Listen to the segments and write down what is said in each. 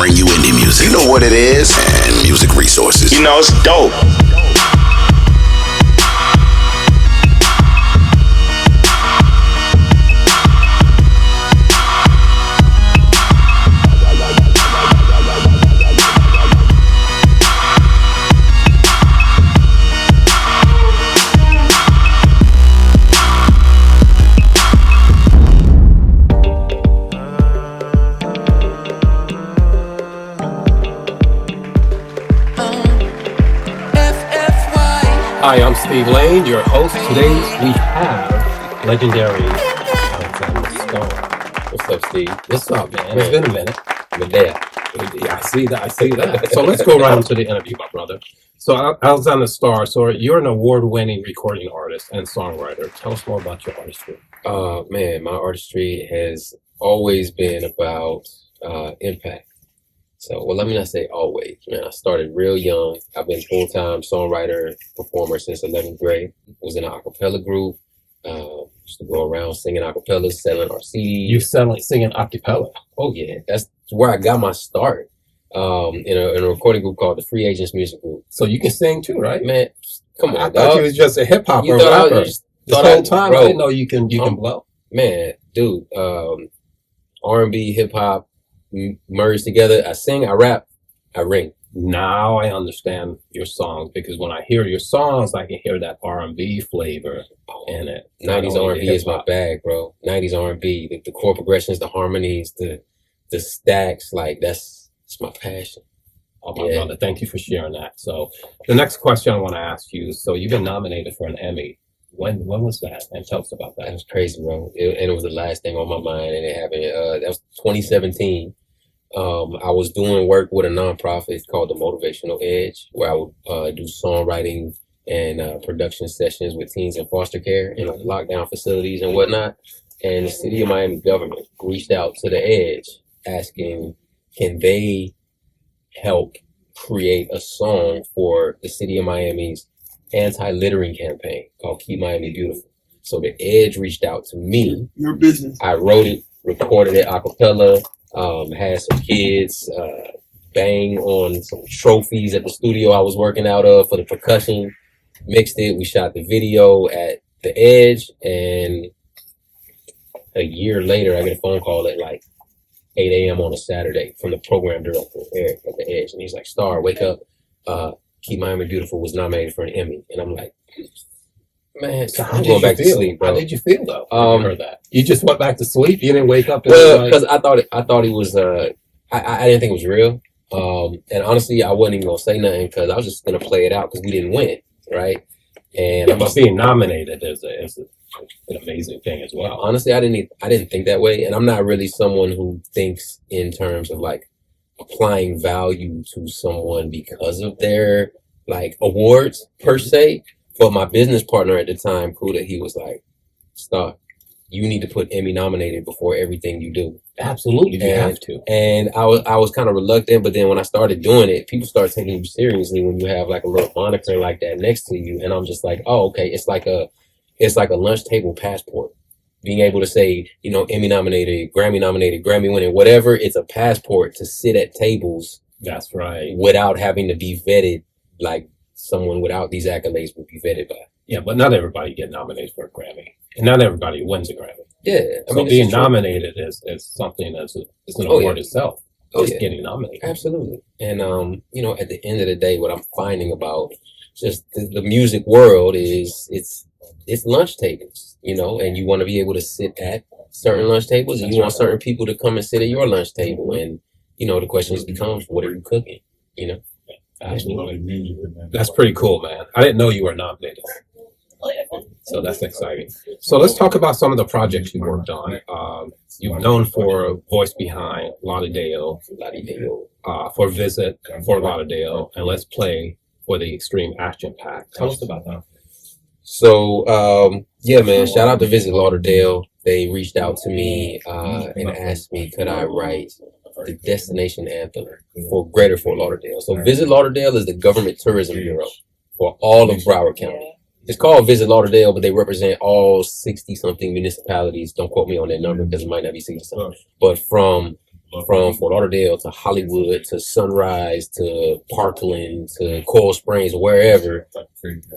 bring you indie music. You know what it is, and music resources. You know, it's dope. Hi, I'm Steve Lane, your host. Today we have legendary Alexander Stone. What's up, Steve? What's up, man? It's been a minute. I'm there. Yeah, I see that. So let's go right into the interview, my brother. So Alexander Starr, so you're an award-winning recording artist and songwriter. Tell us more about your artistry. Man, my artistry has always been about impact. So, well, let me not say always, man. I started real young. I've been full-time songwriter, performer since 11th grade. Was in an a cappella group. Used to go around singing a cappella, selling our CDs. You singing a cappella? Oh, yeah. That's where I got my start in a recording group called the Free Agents Music Group. So you can sing too, right? Man, come on, I thought you was just a hip-hopper You thought rapper. This whole time, I didn't know you can blow. Man, dude, R&B, hip-hop, merged together. I sing, I rap, I ring. Now I understand your songs, because when I hear your songs, I can hear that R&B flavor in it. 90s R&B is my bag, bro. 90s R&B, the chord progressions, the harmonies, the stacks, like it's my passion. Oh my brother, thank you for sharing that. So the next question I want to ask you, so you've been nominated for an Emmy. When was that? And tell us about that. That was crazy, bro. It was the last thing on my mind, and it happened. That was 2017. I was doing work with a nonprofit called the Motivational Edge, where I would do songwriting and production sessions with teens in foster care in lockdown facilities and whatnot. And the city of Miami government reached out to the Edge asking, can they help create a song for the city of Miami's anti-littering campaign called Keep Miami Beautiful. So the Edge reached out to me. Your business. I wrote it, recorded it a cappella. Had some kids bang on some trophies at the studio I was working out of for the percussion, mixed it. We shot the video at the Edge, and a year later I get a phone call at like 8 a.m. on a Saturday from the program director, Eric, at the Edge, and he's like, Star, wake up, Keep Miami Beautiful was nominated for an Emmy. And I'm like, man, so I'm going back to sleep, bro. How did you feel though? When you heard that? You just went back to sleep? You didn't wake up? Well, because I thought it was, I didn't think it was real. And honestly, I wasn't even going to say nothing because I was just going to play it out because we didn't win, right? And yeah, but being nominated is an amazing thing as well. Honestly, I didn't think that way. And I'm not really someone who thinks in terms of like applying value to someone because of their like awards per se. But my business partner at the time, Kuda, he was like, Star, you need to put Emmy nominated before everything you do. Absolutely, you have to. And I was kind of reluctant, but then when I started doing it, people start taking you seriously when you have like a little moniker like that next to you. And I'm just like, oh, okay, it's like a lunch table passport. Being able to say, Emmy nominated, Grammy winning, whatever, it's a passport to sit at tables. That's right. Without having to be vetted like someone without these accolades would be vetted by. Yeah, but not everybody get nominated for a Grammy. And not everybody wins a Grammy. Yeah. So being nominated is something it's an award itself. Just getting nominated. Absolutely. And, at the end of the day, what I'm finding about just the music world is it's lunch tables, and you want to be able to sit at certain lunch tables, and you want certain people to come and sit at your lunch table. And, the question becomes, what are you cooking, Absolutely. That's pretty cool, man. I didn't know you were nominated. So that's exciting. So let's talk about some of the projects you worked on. You're known for Voice Behind, Lauderdale, for Visit, Fort Lauderdale, and Let's Play for the Extreme Action Pack. Tell us about that. So, man, shout out to Visit Lauderdale. They reached out to me and asked me, could I write the destination anthem for Greater Fort Lauderdale. So Visit Lauderdale is the government tourism bureau for all of Broward County. It's called Visit Lauderdale, but they represent all 60-something municipalities. Don't quote me on that number because it might not be 60-something. But from from Fort Lauderdale to Hollywood to Sunrise to Parkland to Coral Springs, wherever.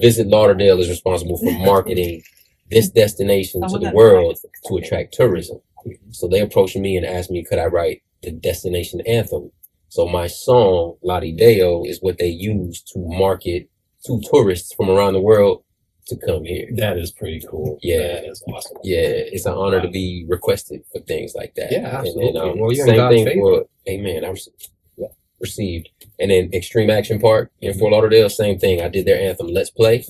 Visit Lauderdale is responsible for marketing this destination to the world to attract tourism. So they approached me and asked me, could I write the destination anthem? So my song, Ladi Deo, is what they use to market to tourists from around the world to come here. That is pretty cool. Yeah. That is awesome. Yeah, it's an honor to be requested for things like that. Yeah, absolutely. And then, Well, you're same in God's thing favor. for, amen, I received. And then Extreme Action Park in Fort Lauderdale, same thing. I did their anthem, Let's Play.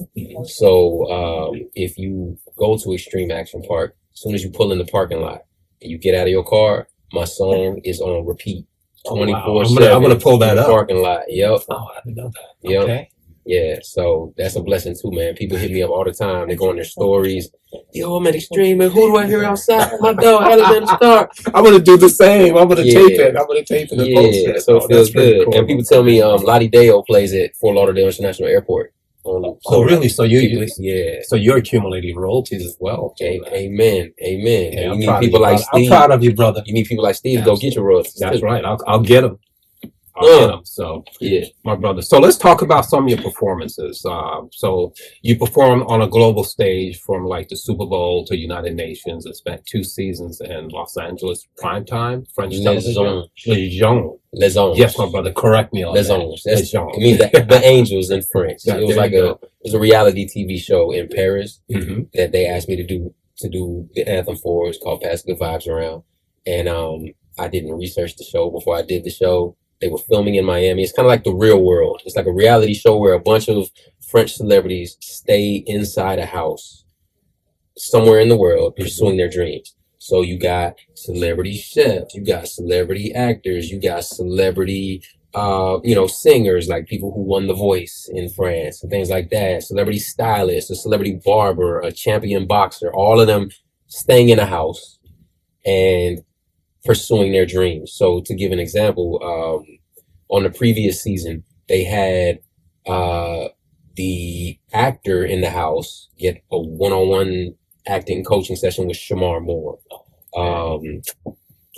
So if you go to Extreme Action Park, as soon as you pull in the parking lot and you get out of your car, my song is on repeat. 24/7. I'm gonna pull that in the up. parking lot. Yep. Oh, I didn't know that. Yep. Okay. Yeah, so that's a blessing too, man. People hit me up all the time. They go on their stories. Yo, I'm at Extreme, and who do I hear outside? My dog, Alexander Star. I'm gonna do the same. I'm gonna tape it. I'm gonna tape it and post it. So it feels good. Cool. And people tell me Ladi Deo plays at Fort Lauderdale International Airport. Oh, really? So yeah. So you're accumulating royalties as well. Okay. Amen. Yeah, you need people like Steve. I'm proud of you, brother. You need people like Steve to go get your royalties. That's right. I'll get them. I'll get them. So yeah, my brother. So let's talk about some of your performances. So you performed on a global stage from like the Super Bowl to United Nations. It spent 2 seasons in Los Angeles primetime French television. Les Zones. Yes, my brother. Correct me on Les that. Zones. It means the angels in French. Yeah, it was like it was a reality TV show in Paris that they asked me to do the anthem for. It's called Pass Good Vibes Around, and I didn't research the show before I did the show. They were filming in Miami. It's kind of like The Real World. It's like a reality show where a bunch of French celebrities stay inside a house somewhere in the world pursuing their dreams. So you got celebrity chefs, you got celebrity actors, you got celebrity, singers, like people who won The Voice in France and things like that. Celebrity stylists, a celebrity barber, a champion boxer, all of them staying in a house and pursuing their dreams. So to give an example, on the previous season, they had the actor in the house get a one-on-one acting coaching session with Shamar Moore.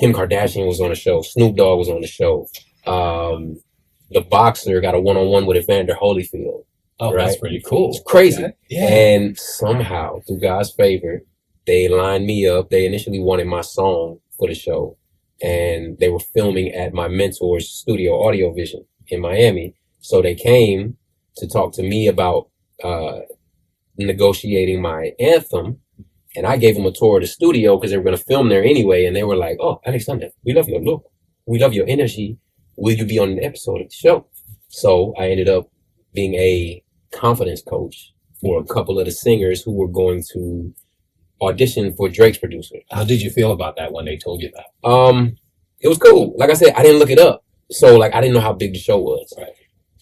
Kim Kardashian was on the show. Snoop Dogg was on the show. The boxer got a one-on-one with Evander Holyfield. Oh, right? That's pretty cool. It's crazy. Okay. Yeah. And somehow, through God's favor, they lined me up. They initially wanted my song for the show, and they were filming at my mentor's studio, Audio Vision, in Miami. So they came to talk to me about negotiating my anthem, and I gave them a tour of the studio because they were going to film there anyway. And they were like, "Oh, Alexander, we love your look. We love your energy. Will you be on an episode of the show?" So I ended up being a confidence coach for a couple of the singers who were going to audition for Drake's producer. How did you feel about that when they told you that? It was cool. Like I said, I didn't look it up. So I didn't know how big the show was. Right.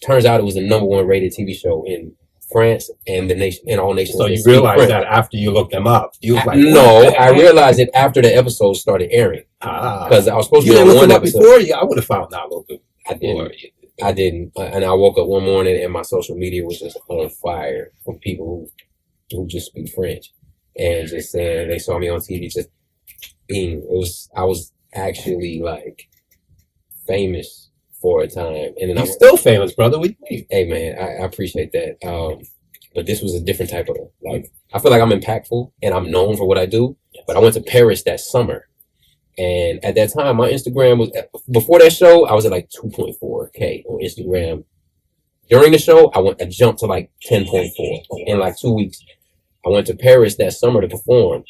Turns out it was the #1 rated TV show in France and the nation, in all nations. So you realized that after you looked them up? You was like, no, I realized it after the episode started airing. Because I was supposed to be on one episode. Before you, I would have found out a little bit. I didn't. And I woke up one morning and my social media was just on fire from people who just speak French. And just saying, they saw me on TV, just being, I was actually like famous for a time. And then I'm still famous, brother. What do you mean? Hey man, I appreciate that. But this was a different type of, I feel like I'm impactful and I'm known for what I do. Yes. But I went to Paris that summer. And at that time, my Instagram was, before that show, I was at like 2.4K on Instagram. During the show, I jumped to like 10.4 in like 2 weeks. I went to Paris that summer to perform,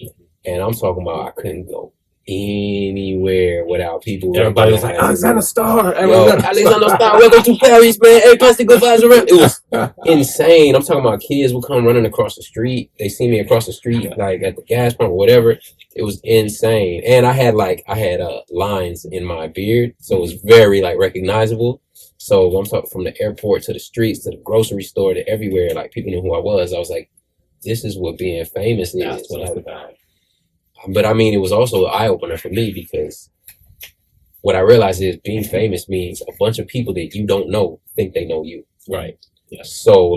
and I'm talking about I couldn't go anywhere without people. Everybody was like, Alexander Star. Alexander Star, welcome to Paris, man. Hey, pass the good vibes around. It was insane. I'm talking about kids would come running across the street. They see me across the street, like at the gas pump or whatever. It was insane. And I had lines in my beard, so it was very recognizable. So I'm talking from the airport to the streets to the grocery store to everywhere. Like people knew who I was. I was like, this is what being famous is. That's what it's about. But I mean, it was also an eye-opener for me because what I realized is being famous means a bunch of people that you don't know think they know you. Right. Yes. So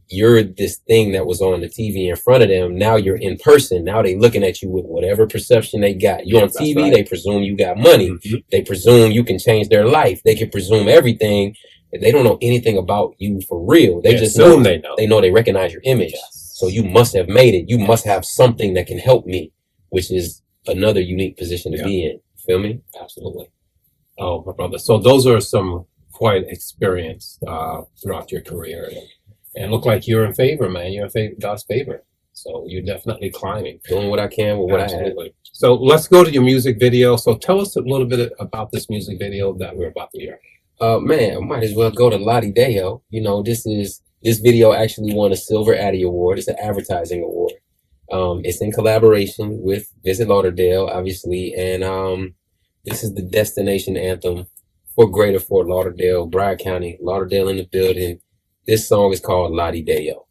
you're this thing that was on the TV in front of them. Now you're in person. Now they looking at you with whatever perception they got. You on TV, right. They presume you got money. Mm-hmm. They presume you can change their life. They can presume everything. They don't know anything about you for real. They just know they know. They recognize your image. Yes. So you must have made it. You must have something that can help me, which is another unique position to be in. Feel me? Absolutely. Oh, my brother. So those are some quite experience throughout your career. And look like you're in favor, man. You're in favor, God's favor. So you're definitely climbing. Doing what I can with what I have. So let's go to your music video. So tell us a little bit about this music video that we're about to hear. Man, I might as well go to Lottie Deo. You know, this video actually won a Silver Addy Award. It's an advertising award. It's in collaboration with Visit Lauderdale, obviously. And this is the destination anthem for Greater Fort Lauderdale, Broward County, Lauderdale in the building. This song is called Lottie Deo.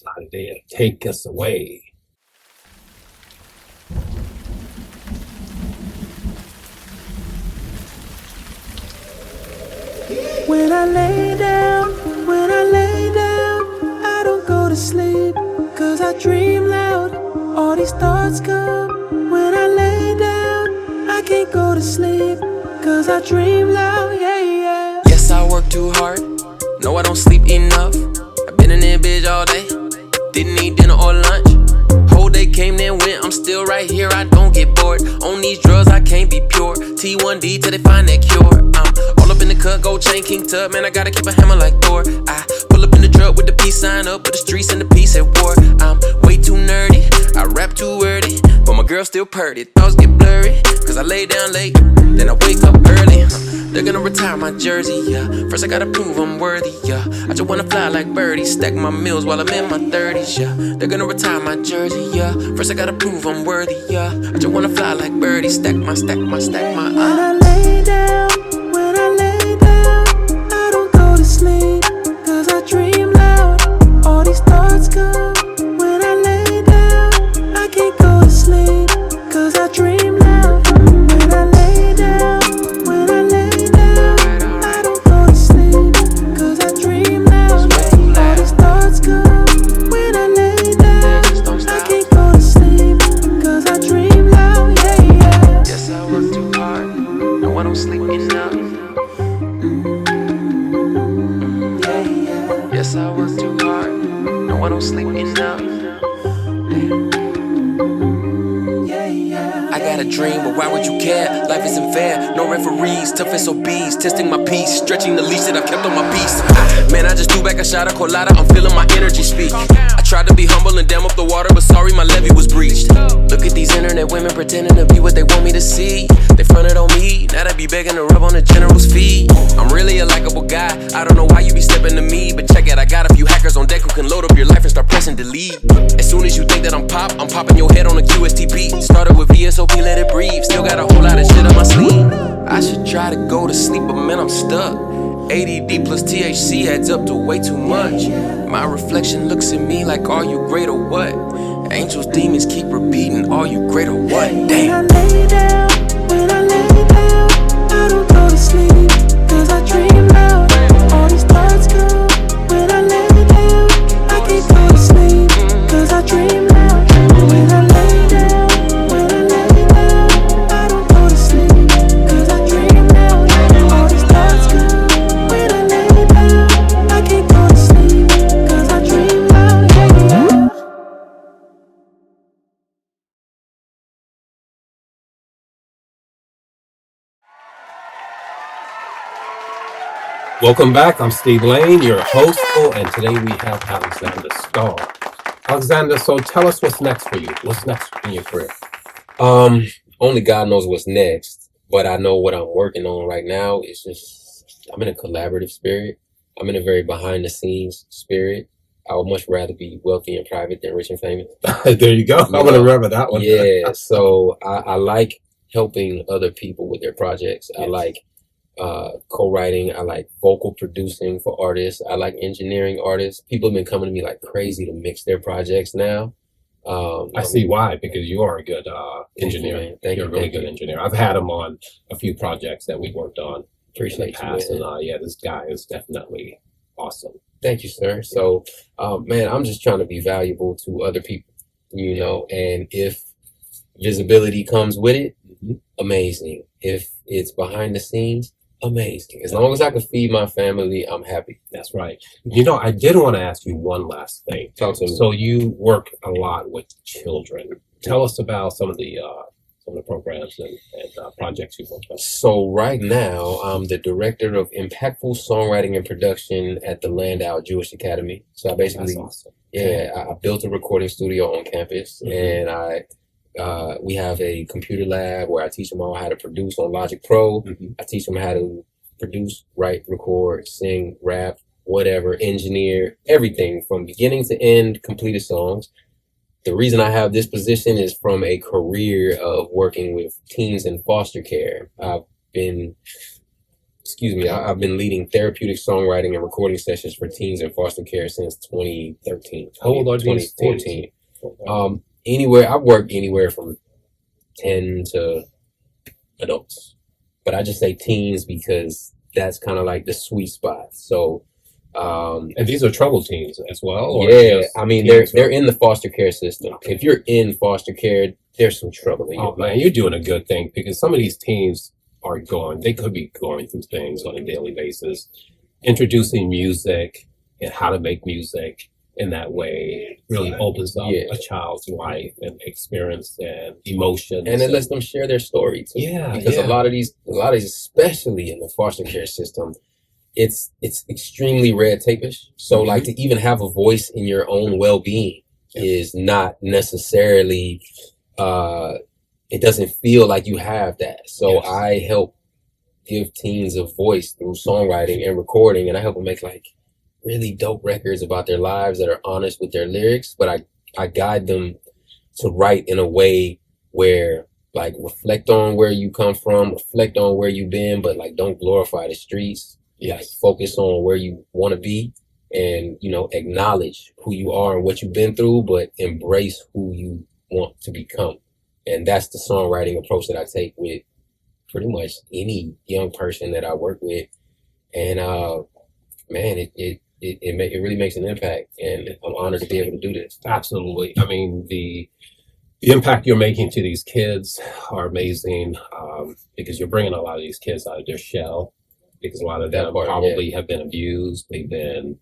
Lottie Deo, take us away. When I lay down, I don't go to sleep, 'cause I dream loud, all these thoughts come. When I lay down, I can't go to sleep, 'cause I dream loud, yeah, yeah. Yes, I work too hard, no I don't sleep enough. I've been in that bitch all day, didn't eat dinner or lunch. Whole day came then went, I'm still right here, I don't get bored. On these drugs I can't be pure, T1D till they find that cure. All up in the cut, gold chain, king tub, man I gotta keep a hammer like Thor. I pull up in the truck with the peace sign up, with the streets and the peace at war. I'm way too nerdy, I rap too wordy, but my girl still purdy. Thoughts get blurry, 'cause I lay down late, then I wake up early. They're gonna retire my jersey, yeah. First I gotta prove I'm worthy, yeah. I just wanna fly like birdies, stack my meals while I'm in my 30s, yeah. They're gonna retire my jersey, yeah. First I gotta prove I'm worthy, yeah. I just wanna fly like birdies, stack my. When I lay down, I don't go to sleep, 'cause I dream loud, all these thoughts come. When I lay down, I can't go to sleep, 'cause I dream loud. When I lay down, I don't go to sleep, 'cause I dream loud, all these thoughts come. When I lay down, I can't go to sleep, 'cause I dream loud, yeah, yeah. Yes, I work too hard, no I don't sleep enough. Yes, I work too hard, no I don't sleep enough. I got a dream, but why would you care? Life isn't fair, no referees, tough SOBs, testing my peace, stretching the leash that I've kept on my piece. Man, I just threw back a shot of colada, I'm feeling my energy speak. I tried to be humble and dam up the water, but sorry my levee was breached. Look at these internet women pretending to be what they want me to see. They fronted on me, now they be begging to rub on the general's feet. I'm really a likable guy, I don't know why you be stepping to me, but check it, I got a few hackers on deck who can load up your life and start pressing delete. As soon as you think that I'm popping your head on a QSTP. Started with VSOP, let it breathe, still got a whole lot of shit up my sleeve. I should try to go to sleep, but man I'm stuck. ADD plus THC adds up to way too much. My reflection looks at me like, are you great or what? Angels, demons keep repeating, are you great or what? Damn. When I lay down, I don't go to sleep, 'cause I dream loud, all these thoughts come. When I lay down, I can't go to sleep, 'cause I dream loud. When I lay down, I don't go to sleep, 'cause I dream loud, all these thoughts come. When I lay down, I can't go to sleep, 'cause I dream loud, yeah, yeah. Welcome back. I'm Steve Lane, your host, and today we have Alexander Starr. Alexander, so tell us what's next for you. What's next in your career? Only God knows what's next, but I know what I'm working on right now. It's just, I'm in a collaborative spirit. I'm in a very behind the scenes spirit. I would much rather be wealthy and private than rich and famous. There you go. I'm going to remember that one. Yeah. So I like helping other people with their projects. Yes. I like co-writing. I like vocal producing for artists. I like engineering artists. People have been coming to me like crazy to mix their projects now. I see why, because you are a good engineer. You're a really good engineer. I've had him on a few projects that we worked on. Appreciate in the past, and yeah, this guy is definitely awesome. Thank you, sir. So, man, I'm just trying to be valuable to other people, and if visibility comes with it, amazing. If it's behind the scenes, amazing. As long as I can feed my family, I'm happy. That's right. I did want to ask you one last thing. Talk to me. So you work a lot with children. Tell us about some of the programs and projects you've worked on. So right now, I'm the director of impactful songwriting and production at the Landau Jewish Academy. So I basically, That's awesome. yeah, I built a recording studio on campus, and we have a computer lab where I teach them all how to produce on Logic Pro. I teach them how to produce, write, record, sing, rap, whatever, engineer, everything from beginning to end, completed songs. The reason I have this position is from a career of working with teens in foster care. I've been leading therapeutic songwriting and recording sessions for teens in foster care since 2013. How old are these 2014. I've worked anywhere from 10 to adults, but I just say teens because that's kind of like the sweet spot. So, and these are troubled teens as well? Or yeah, I mean, they're in the foster care system. Okay. If you're in foster care, there's some trouble in your life. Man, you're doing a good thing, because some of these teens they could be going through things on a daily basis. Introducing music and how to make music in that way really opens up a child's life and experience and emotions. And it lets them share their story too. Yeah. Because a lot of these, especially in the foster care system, it's extremely red tape-ish. So like to even have a voice in your own well-being is not necessarily, it doesn't feel like you have that. So I help give teens a voice through songwriting and recording, and I help them make like really dope records about their lives that are honest with their lyrics, but I guide them to write in a way where like reflect on where you come from, reflect on where you've been, but like don't glorify the streets. Like focus on where you want to be and, acknowledge who you are and what you've been through, but embrace who you want to become. And that's the songwriting approach that I take with pretty much any young person that I work with. And, man, it really makes an impact, and I'm honored to be able to do this. Absolutely. I mean, the impact you're making to these kids are amazing, because you're bringing a lot of these kids out of their shell, because a lot of them probably have been abused. They've been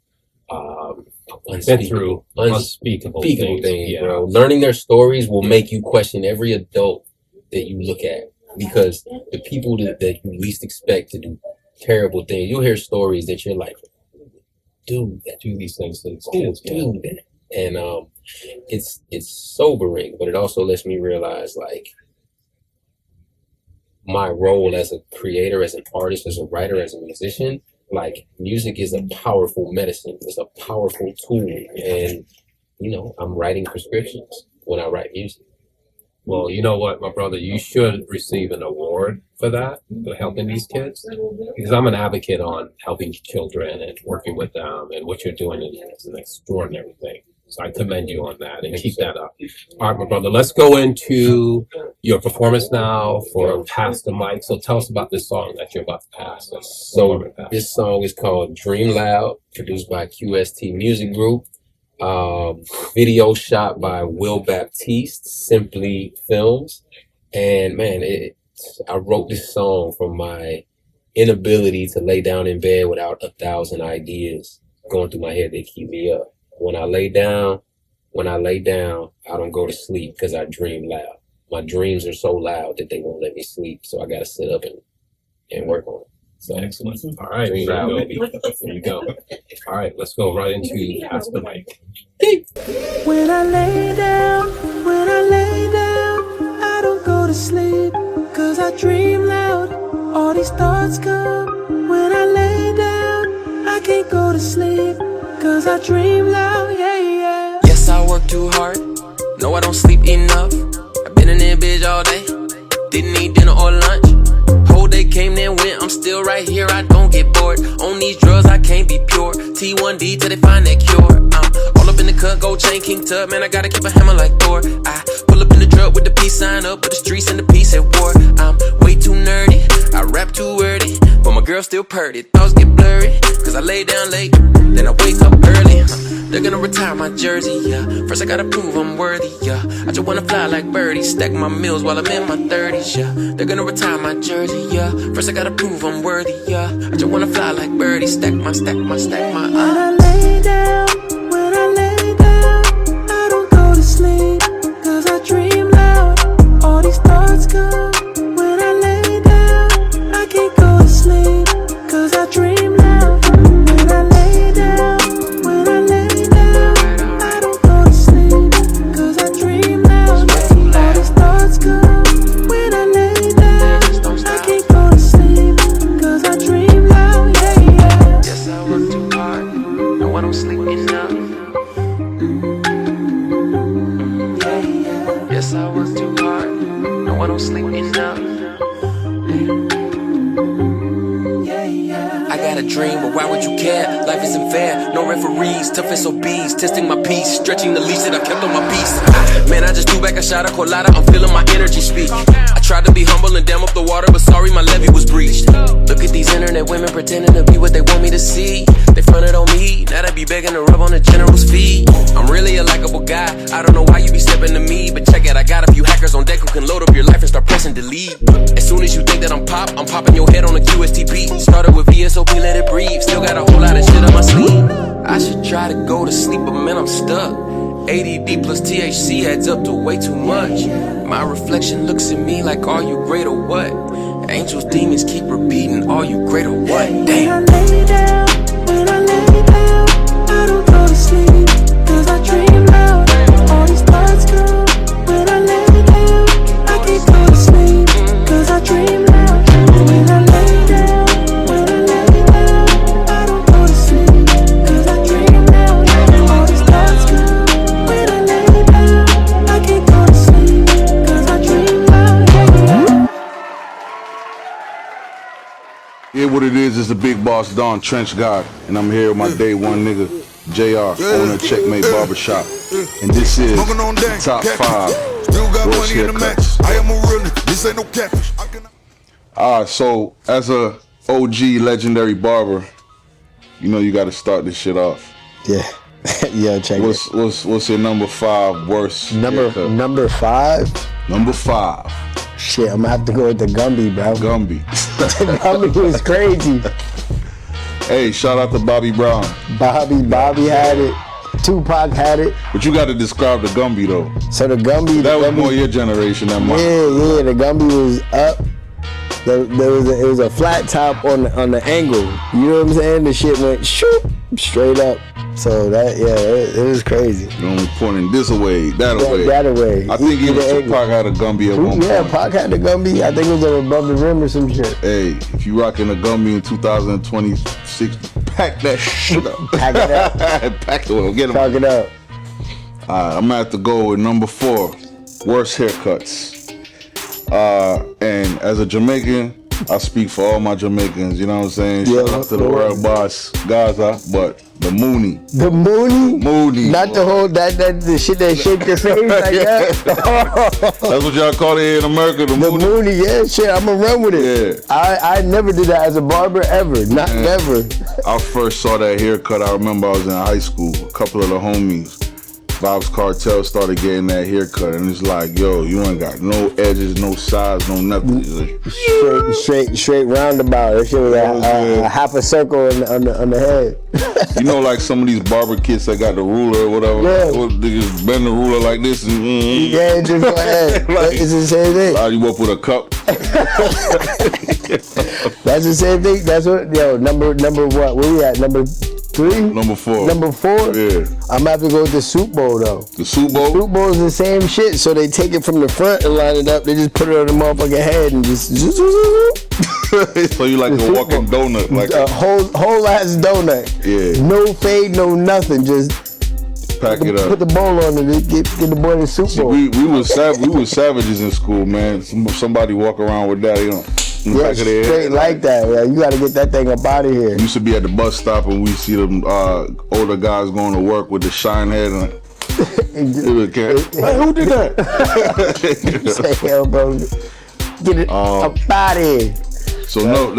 through unspeakable things, bro. Learning their stories will make you question every adult that you look at, because the people that you least expect to do terrible things, you'll hear stories that you're like, do these things to these kids. Do that. And it's sobering, but it also lets me realize like my role as a creator, as an artist, as a writer, as a musician. Like music is a powerful medicine. It's a powerful tool, and I'm writing prescriptions when I write music. Well, you know what, my brother, you should receive an award for that, for helping these kids, because I'm an advocate on helping children and working with them, and what you're doing is an extraordinary thing. So I commend you on that, and keep that up. All right, my brother, let's go into your performance now for Pass the Mic. So tell us about this song that you're about to pass. So this song is called Dream Loud, produced by QST Music Group. Video shot by Will Baptiste, Simply Films. And man, I wrote this song from my inability to lay down in bed without 1,000 ideas going through my head that keep me up. When I lay down, I don't go to sleep because I dream loud. My dreams are so loud that they won't let me sleep. So I got to sit up and work on it. So excellent. All right. Dream loud, baby. There you go. All right. Let's go right into Pass the Mic. When I lay down, I don't go to sleep, 'cause I dream loud. All these thoughts come. When I lay down, I can't go to sleep, 'cause I dream loud, yeah. Yes, I work too hard. No, I don't sleep enough. I've been in that bitch all day. Didn't eat dinner or lunch. Whole day came then went. I'm still right here. I don't get bored. On these drugs, I can't be pure. T1D till they find that cure. All up in the cut, gold chain, King Tut. Man, I gotta keep a hammer like Thor. I pull up in the truck with the peace sign up, with the streets and the peace at war. I'm way too nerdy. I rap too wordy, but my girl still purdy. Thoughts get blurry. cause I lay down late, then I wake up early. They're gonna retire my jersey, yeah. First I gotta prove I'm worthy, yeah. I just wanna fly like birdies, stack my meals while I'm in my 30s, yeah. They're gonna retire my jersey, yeah. First I gotta prove I'm worthy, yeah. I just wanna fly like birdies, stack my. When I lay down, I don't go to sleep, cause I dream loud. All these thoughts come. When I lay down, I can't go to sleep, cause I dream loud. When I lay down, I don't go to sleep, cause I dream loud. All these thoughts come. When I lay down, I can't go to sleep, cause I dream loud, yeah, yeah. Yes, I work too hard, no I don't sleep enough. Yes, I work too hard, no I don't sleep enough. I got a dream, but why would you care? Life isn't fair, no referees, tough SOBs, testing my peace, stretching the leash that I kept on my piece. Man, I just threw back a shot of colada, I'm feeling my energy speak. I tried to be humble and dam up the water, but sorry, my levee was breached. Look at these internet women pretending to be what they want me to see. They fronted on me, now they be begging to rub on the general's feet. I'm really a likable guy, I don't know why you be stepping to me, but check it, I got a few hackers on deck who can load up your life and start pressing delete. As soon as you think that I'm popping your head on a QSTP. Started with VSOP, let it breathe, still got a whole lot of shit on my sleeve. I should try to go to sleep, but man, I'm stuck. ADD plus THC adds up to way too much. My reflection looks at me like, are you great or what? Angels, demons keep repeating, are you great or what? Damn. When I lay down, I don't go to sleep, cause I dream loud. All these thoughts come. When I lay down, I can't go to sleep, cause I dream loud. When I lay down, I don't go to sleep, cause I dream loud. All these thoughts come. When I lay down, I can't go to sleep, cause I dream loud, yeah. Yeah, what it is the big boss Don Trench God, and I'm here with my day one nigga, JR, owner of Checkmate Barbershop. And this is the top 5 Still got worst money in the match. haircuts. I am a real nigga. This ain't no catfish. Alright, so as a OG legendary barber, you know you gotta start this shit off. Yeah. Yeah, check it. What's your number 5 worst haircut? Number 5? Number 5. Shit, I'm gonna have to go with the Gumby, bro. Gumby. The Gumby was crazy. Hey, shout out to Bobby Brown. Bobby had it. Tupac had it. But you gotta describe the Gumby though. So the Gumby. That was more your generation than mine. Yeah. The Gumby was up. It was a flat top on the angle. You know what I'm saying? The shit went shoop straight up. So that it was crazy. You know, pointing this away, that away. That away. I think even Tupac had a Gumby at one point. Yeah, Pac had the Gumby. I think it was above the rim or some shit. Hey, if you rocking a Gumby in 2026, pack that shit up. Pack it up. Pack it up. Get them. Pack it up. I'm gonna have to go with number 4, worst haircuts. And as a Jamaican, I speak for all my Jamaicans. You know what I'm saying? Yeah, shout out to the world boss Gaza, but the Mooney. The Mooney? Mooney. Not the whole the shit that shake your face like that. That's what y'all call it here in America. The Mooney, yeah, shit. I'ma run with it. Yeah. I never did that as a barber ever. Never. I first saw that haircut. I remember I was in high school. A couple of the homies, Vibes Cartel, started getting that haircut, and it's like, yo, you ain't got no edges, no sides, no nothing. Straight roundabout. That shit was a half a circle on the head. You know, like some of these barber kits that got the ruler or whatever. Yeah. They just bend the ruler like this and yeah, just go ahead. like, it's the same thing. Line you up with a cup. That's the same thing. That's what number what? Where we at? Number 3? Number 4. Number 4? Yeah. I'm gonna have to go with the soup bowl though. The soup bowl? The soup bowl is the same shit. So they take it from the front and line it up. They just put it on the motherfucking head and just. So you like a walking donut, like a whole ass donut. Yeah. No fade, no nothing. Just pack it up. Put the bowl on it. Get the boy the soup bowl. We was savages in school, man. Somebody walk around with that, you know. Yeah, straight like that. Yeah, you gotta get that thing up out of here. We used to be at the bus stop and we see them older guys going to work with the shine head and hey, who did that? Say, hell, bro. Get it up out of here. So what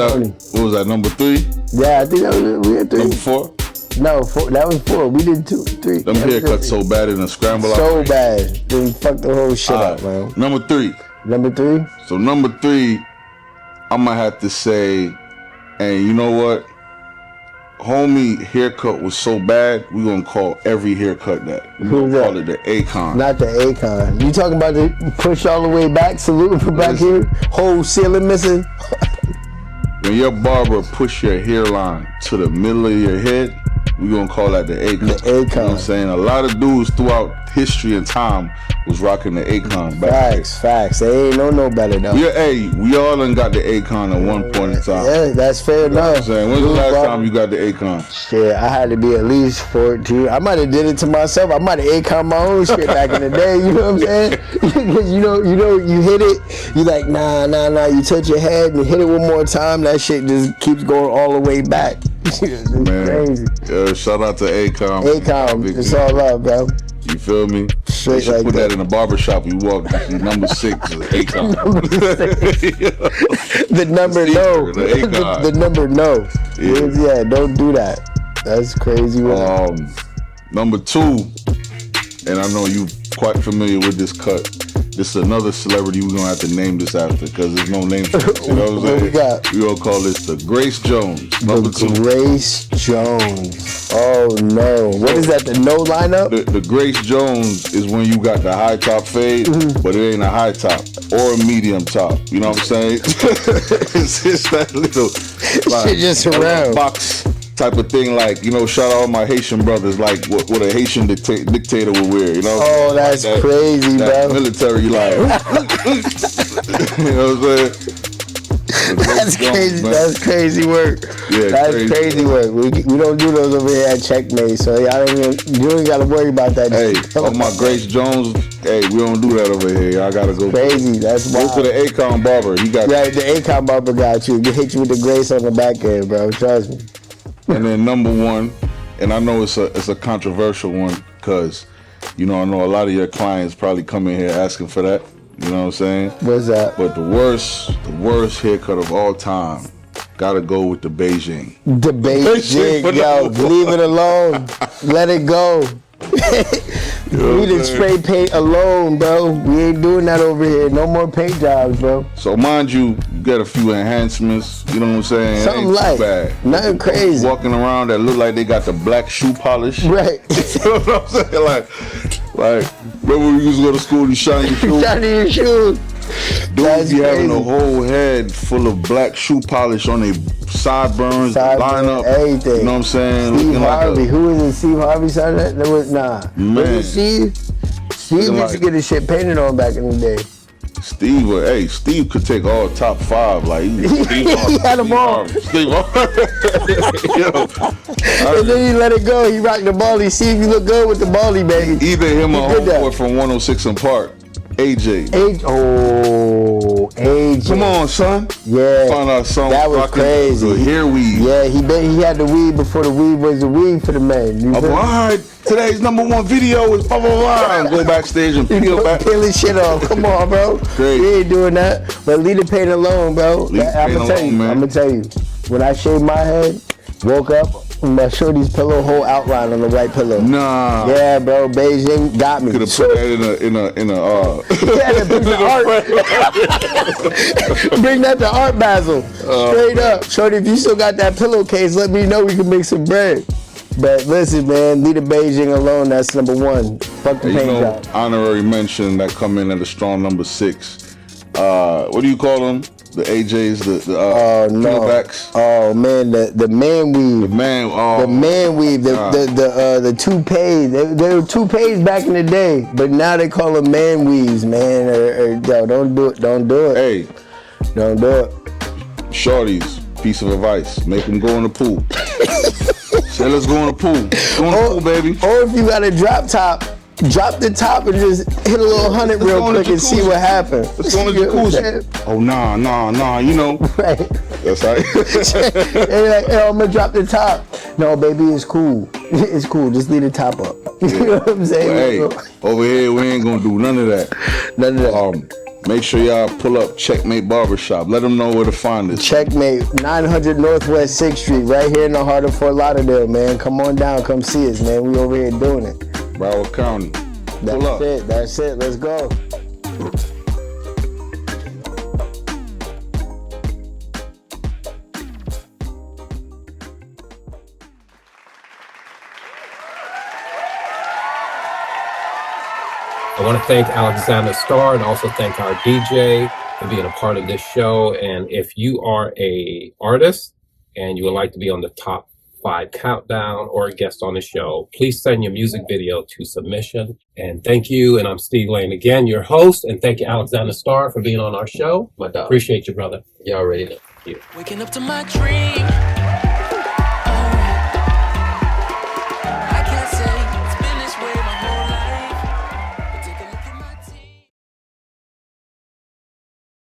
was that, number 3? Yeah, I think that was we had 3. Number 4. No, 4. That was 4. We did 2, 3. Them haircuts so bad in a scramble. So bad. They fucked the whole shit up, man. Number 3. Number 3. So number 3, I'm gonna have to say, and you know what? Homie haircut was so bad, we gonna call every haircut that. We Who's gonna call that? it the Akon. Not the Akon. You talking about the push all the way back, salute from back here, whole ceiling missing? When your barber push your hairline to the middle of your head, we gonna call that the Akon. The Akon. You know what I'm saying? A lot of dudes throughout history and time was rocking the Akon back. Facts. They ain't no better though. We all done got the Akon at one point in time. Yeah, that's fair You know what I'm enough. saying? When's the last time you got the Akon? Shit, I had to be at least 14. I might have did it to myself. I might have Akon my own shit back in the day. You know what I'm saying? Because you hit it. You like nah. You touch your head and hit it one more time. That shit just keeps going all the way back. It's crazy. Shout out to Akon. Akon, it's all love, bro. You feel me? Straight You should like put that. that in a barbershop. You walk number 6 is Akon. The number no. The Akon. The number no. Yeah. Yeah, don't do that. That's crazy. Number 2, and I know you quite familiar with this cut. This is another celebrity we're gonna have to name this after because there's no name for it. You know what I'm saying? What we got? We gonna call this the Grace Jones. Number 2. Grace Jones. Oh no. What is that? The no lineup? The Grace Jones is when you got the high top fade, but it ain't a high top or a medium top. You know what I'm saying? it's that little Shit just around. box type of thing, like, you know, shout out all my Haitian brothers, like what a Haitian dictator would wear, you know? Oh, that's crazy, that bro. military, like, you know what I'm saying? That's crazy. That's crazy work. Yeah, that's crazy work. We don't do those over here at Checkmate, so you ain't got to worry about that. Hey, oh my Grace Jones, hey, we don't do that over here. Y'all gotta go. Crazy. That's wild. Go to the Akon barber. He got right. The Akon barber got you. He hit you with the Grace on the back end, bro. Trust me. And then number 1, and I know it's a controversial one because, you know, I know a lot of your clients probably come in here asking for that. You know what I'm saying? What's that? But the worst haircut of all time, gotta go with the Beijing. The Beijing, yo, leave it alone. Let it go. We did spray paint alone, bro. We ain't doing that over here. No more paint jobs, bro. So mind you got a few enhancements. You know what I'm saying? Something it ain't like too bad. nothing crazy. Walking around that look like they got the black shoe polish. Right. You know what I'm saying? Like, remember when you used to go to school, you shine your shoes? Shining your shoes. Dudes be having a whole head full of black shoe polish on their sideburns, lineup, everything. You know what I'm saying? Steve Looking Harvey. like Who was it? Steve Harvey said that? There was Man. Was it Steve? Steve used to get his shit painted on back in the day. Steve could take all top 5. Like he had them all. Steve And then he let it go. He rocked the ballie. See if you look good with the ballie, baby. Either him or homeboy from 106 and Park. AJ. AJ. Come on, son. Yeah. Found out son that was crazy. The hair weave. Yeah, he had the weave before the weave was the weave for the men. All right, today's number 1 video is blah, blah, blah. Go backstage and peel back. Peeling shit off. Come on, bro. Great. We ain't doing that. But leave the paint alone, bro. I'm gonna tell you. When I shaved my head, woke up, my shorty's pillow, whole outline on the white pillow. Nah. Yeah, bro. Beijing got me. Could have put that in a Yeah, bring the art. Bring that to Art Basel. Straight up. Shorty, if you still got that pillowcase, let me know. We can make some bread. But listen, man, leave the Beijing alone. That's number 1. Fuck the paint job. Honorary mention that come in at a strong number 6. What do you call them? The AJs, the backs. Oh man, the man weave. The man weave. The toupees. They were toupees back in the day, but now they call them man weaves, man. Yo, don't do it. Don't do it. Hey, don't do it. Shorties, piece of advice: make them go in the pool. Say, let's go in the pool. Go in the pool, baby. Or if you got a drop top, drop the top and just hit a little 100 real quick and see what happens. Let's go in the jacuzzi. Oh, nah, you know. Right. That's right. And like, hey, I'm gonna drop the top. No, baby, it's cool. It's cool. Just leave the top up. You know what I'm saying? Well, hey, over here, we ain't gonna do none of that. None of that. Make sure y'all pull up Checkmate Barbershop. Let them know where to find us. Checkmate, 900 Northwest 6th Street, right here in the heart of Fort Lauderdale, man. Come on down, come see us, man. We over here doing it. Broward County. That's Pull up. it. That's it. Let's go. I want to thank Alexander Starr and also thank our DJ for being a part of this show. And if you are a artist and you would like to be on the top 5 countdown or a guest on the show, please send your music video to submission. And thank you. And I'm Steve Lane again, your host. And thank you, Alexander Starr, for being on our show. My dog. Appreciate you, brother. You already know. Waking up to my dream.